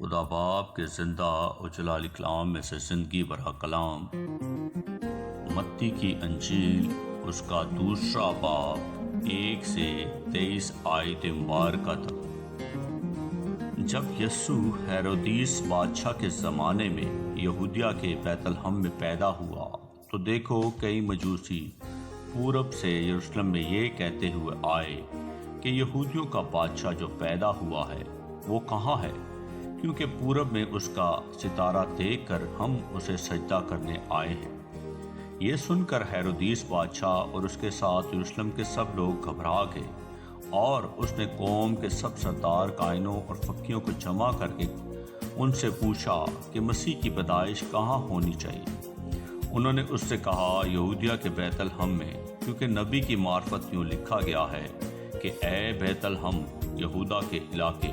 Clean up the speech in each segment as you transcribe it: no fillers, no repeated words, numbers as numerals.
خدا باپ کے زندہ و جلالی کلام میں سے زندگی بھرا کلام، متی کی انجیل اس کا دوسرا باب 1 سے 23 آیت مبارکہ تک۔ جب یسوع ہیرودیس بادشاہ کے زمانے میں یہودیہ کے بیت لحم میں پیدا ہوا تو دیکھو کئی مجوسی پورب سے یروشلم میں یہ کہتے ہوئے آئے کہ یہودیوں کا بادشاہ جو پیدا ہوا ہے وہ کہاں ہے، کیونکہ پورب میں اس کا ستارہ دیکھ کر ہم اسے سجدہ کرنے آئے ہیں۔ یہ سن کر ہیرودیس بادشاہ اور اس کے ساتھ یروشلم کے سب لوگ گھبرا گئے، اور اس نے قوم کے سب سردار کائنوں اور فقیوں کو جمع کر کے ان سے پوچھا کہ مسیح کی پیدائش کہاں ہونی چاہیے۔ انہوں نے اس سے کہا یہودیہ کے بیت لحم میں، کیونکہ نبی کی معرفت یوں لکھا گیا ہے کہ اے بیت لحم یہودا کے علاقے،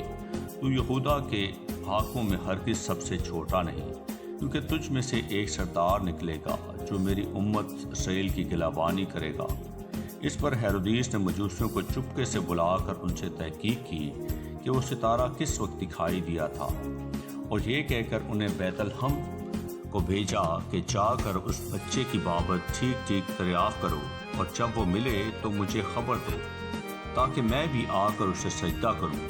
تو یہودا کے حاکموں میں ہرگز سب سے چھوٹا نہیں، کیونکہ تجھ میں سے ایک سردار نکلے گا جو میری امت اسرائیل کی گلابانی کرے گا۔ اس پر ہیرودیس نے مجوسیوں کو چپکے سے بلا کر ان سے تحقیق کی کہ وہ ستارہ کس وقت دکھائی دیا تھا، اور یہ کہہ کر انہیں بیت لحم کو بھیجا کہ جا کر اس بچے کی بابت ٹھیک ٹھیک دریافت کرو، اور جب وہ ملے تو مجھے خبر دو تاکہ میں بھی آ کر اسے سجدہ کروں۔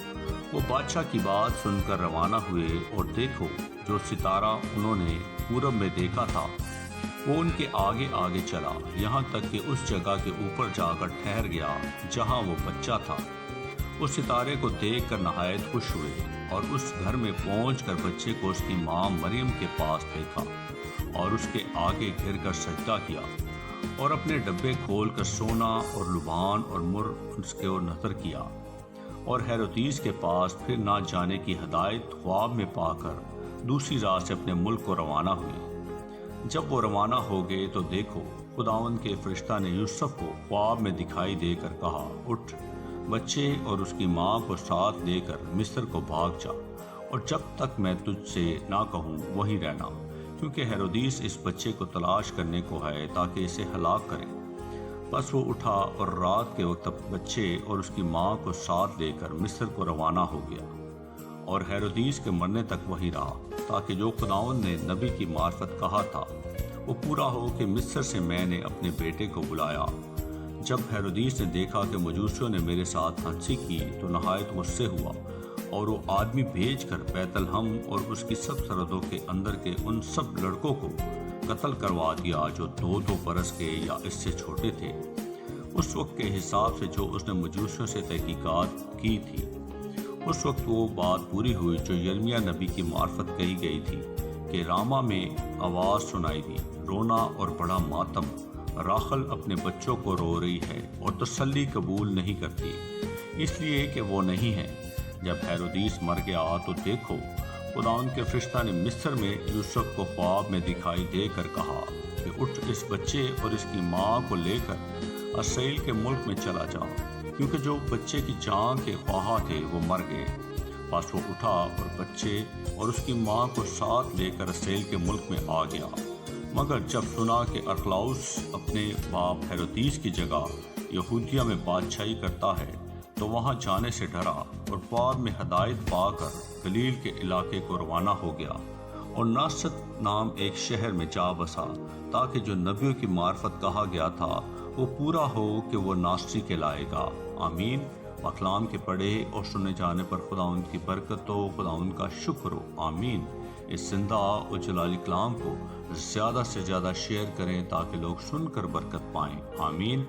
وہ بادشاہ کی بات سن کر روانہ ہوئے، اور دیکھو جو ستارہ انہوں نے پورب میں دیکھا تھا وہ ان کے آگے آگے چلا، یہاں تک کہ اس جگہ کے اوپر جا کر ٹھہر گیا جہاں وہ بچہ تھا۔ اس ستارے کو دیکھ کر نہایت خوش ہوئے، اور اس گھر میں پہنچ کر بچے کو اس کی ماں مریم کے پاس دیکھا، اور اس کے آگے گر کر سجدہ کیا، اور اپنے ڈبے کھول کر سونا اور لبان اور مر اس کو نظر کیا، اور ہیرودیس کے پاس پھر نہ جانے کی ہدایت خواب میں پا کر دوسری رات سے اپنے ملک کو روانہ ہوئے۔ جب وہ روانہ ہو گئے تو دیکھو خداوند کے فرشتہ نے یوسف کو خواب میں دکھائی دے کر کہا، اٹھ، بچے اور اس کی ماں کو ساتھ لے کر مصر کو بھاگ جا، اور جب تک میں تجھ سے نہ کہوں وہیں رہنا، کیونکہ ہیرودیس اس بچے کو تلاش کرنے کو ہے تاکہ اسے ہلاک کرے۔ بس وہ اٹھا اور رات کے وقت بچے اور اس کی ماں کو ساتھ لے کر مصر کو روانہ ہو گیا، اور ہیرودیس کے مرنے تک وہی رہا، تاکہ جو خداوند نے نبی کی معرفت کہا تھا وہ پورا ہو کہ مصر سے میں نے اپنے بیٹے کو بلایا۔ جب ہیرودیس نے دیکھا کہ مجوسیوں نے میرے ساتھ ہنسی کی تو نہایت غصے ہوا، اور وہ آدمی بھیج کر بیت لحم اور اس کی سب سرحدوں کے اندر کے ان سب لڑکوں کو قتل کروا دیا جو 2 برس کے یا اس سے چھوٹے تھے، اس وقت کے حساب سے جو اس نے مجوسیوں سے تحقیقات کی تھی۔ اس وقت وہ بات پوری ہوئی جو یرمیہ نبی کی معرفت کہی گئی تھی کہ راما میں آواز سنائی دی، رونا اور بڑا ماتم، راخل اپنے بچوں کو رو رہی ہے اور تسلی قبول نہیں کرتی، اس لیے کہ وہ نہیں ہے۔ جب ہیرودیس مر گیا تو دیکھو خداوند کے فرشتہ نے مصر میں یوسف کو خواب میں دکھائی دے کر کہا کہ اٹھ، اس بچے اور اس کی ماں کو لے کر اسرائیل کے ملک میں چلا جا، کیونکہ جو بچے کی جان کے خواہاں تھے وہ مر گئے۔ بس وہ اٹھا اور بچے اور اس کی ماں کو ساتھ لے کر اسرائیل کے ملک میں آ گیا۔ مگر جب سنا کہ ارخلاؤس اپنے باپ ہیرودیس کی جگہ یہودیہ میں بادشاہی کرتا ہے تو وہاں جانے سے ڈرا، اور بعد میں ہدایت پا کر گلیل کے علاقے کو روانہ ہو گیا، اور ناصرت نام ایک شہر میں جا بسا، تاکہ جو نبیوں کی معرفت کہا گیا تھا وہ پورا ہو کہ وہ ناصری کہلائے گا۔ آمین۔ کلام کے پڑھے اور سنے جانے پر خداوند کی برکت ہو، خداوند کا شکر ہو۔ آمین۔ اس زندہ اور جلالی کلام کو زیادہ سے زیادہ شیئر کریں تاکہ لوگ سن کر برکت پائیں۔ آمین۔